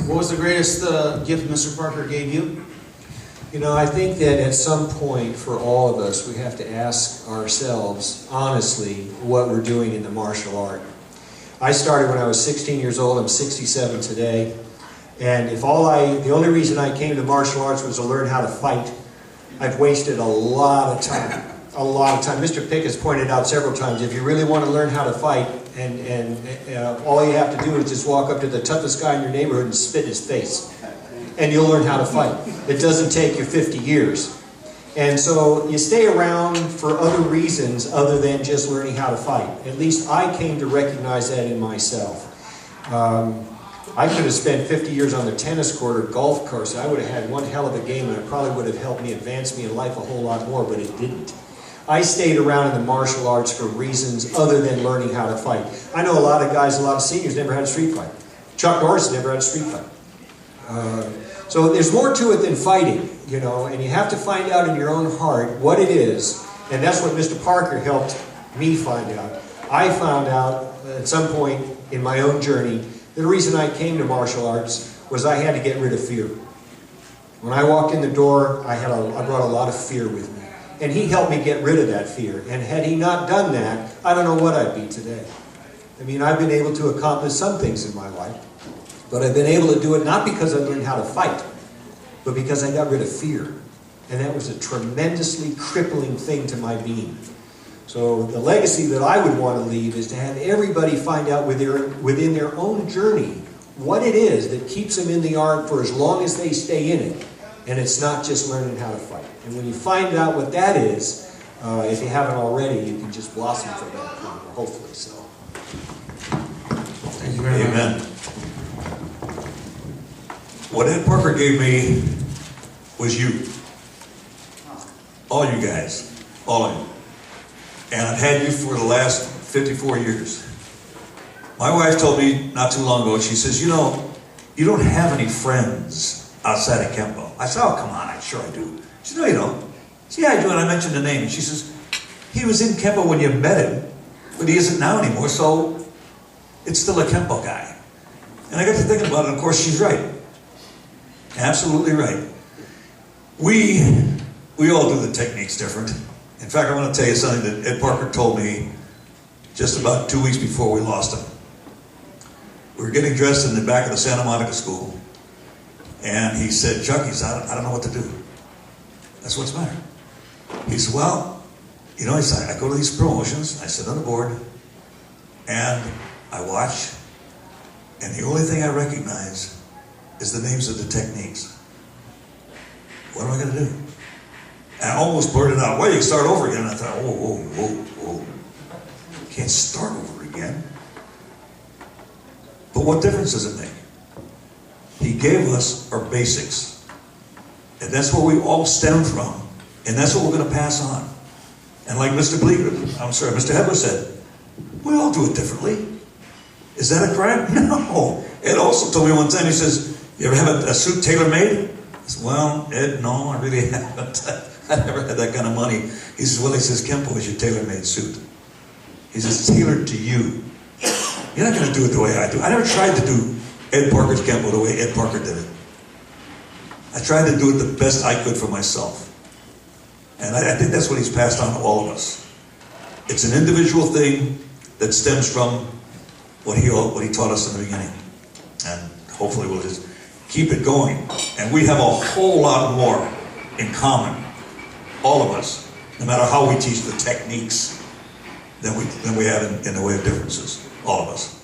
What was the greatest gift Mr. Parker gave you? You know, I think that at some point for all of us, we have to ask ourselves, honestly, what we're doing in the martial art. I started when I was 16 years old. I'm 67 today. And if the only reason I came to martial arts was to learn how to fight, I've wasted a lot of time. A lot of time. Mr. Pick has pointed out several times, if you really want to learn how to fight, and all you have to do is just walk up to the toughest guy in your neighborhood and spit in his face. And you'll learn how to fight. It doesn't take you 50 years. And so you stay around for other reasons other than just learning how to fight. At least I came to recognize that in myself. I could have spent 50 years on the tennis court or golf course. I would have had one hell of a game, and it probably would have helped me advance me in life a whole lot more, but it didn't. I stayed around in the martial arts for reasons other than learning how to fight. I know a lot of guys, a lot of seniors never had a street fight. Chuck Norris never had a street fight. So there's more to it than fighting, you know, and you have to find out in your own heart what it is, and that's what Mr. Parker helped me find out. I found out at some point in my own journey that the reason I came to martial arts was I had to get rid of fear. When I walked in the door, I brought a lot of fear with me, and he helped me get rid of that fear, and had he not done that, I don't know what I'd be today. I mean, I've been able to accomplish some things in my life, but I've been able to do it not because I learned how to fight, but because I got rid of fear. And that was a tremendously crippling thing to my being. So the legacy that I would want to leave is to have everybody find out within their own journey what it is that keeps them in the art for as long as they stay in it. And it's not just learning how to fight. And when you find out what that is, if you haven't already, you can just blossom from that point, hopefully. So, thank you very much. Amen. What Ed Parker gave me was you. All you guys. All of you. And I've had you for the last 54 years. My wife told me not too long ago, she says, you know, you don't have any friends outside of Kenpo. I said, oh, come on, I'm sure I do. She said, no, you don't. I said, yeah, I do, and I mentioned the name. And she says, he was in Kenpo when you met him, but he isn't now anymore, so it's still a Kenpo guy. And I got to thinking about it, and of course, she's right. Absolutely right. We all do the techniques different. In fact, I want to tell you something that Ed Parker told me just about 2 weeks before we lost him. We were getting dressed in the back of the Santa Monica school, and he said, Chuck, he said, I don't know what to do. That's what's the matter. He said, well, you know, he said, I go to these promotions, I sit on the board, and I watch, and the only thing I recognize is the names of the techniques. What am I going to do? And I almost blurted out, well, you can start over again. And I thought, whoa. You can't start over again. But what difference does it make? He gave us our basics. And that's where we all stem from. And that's what we're going to pass on. And like Mr. Bleecker, Mr. Hedler said, we all do it differently. Is that a crime? No. Ed also told me one time, he says, you ever have a suit tailor-made? I said, well, Ed, no, I really haven't. I never had that kind of money. He says, well, he says, Kenpo is your tailor-made suit. He says, tailored to you. You're not going to do it the way I do. I never tried to do Ed Parker's Kenpo the way Ed Parker did it. I tried to do it the best I could for myself. And I think that's what he's passed on to all of us. It's an individual thing that stems from what he taught us in the beginning. And hopefully we'll just keep it going. And we have a whole lot more in common, all of us, no matter how we teach the techniques, than we have in the way of differences, all of us.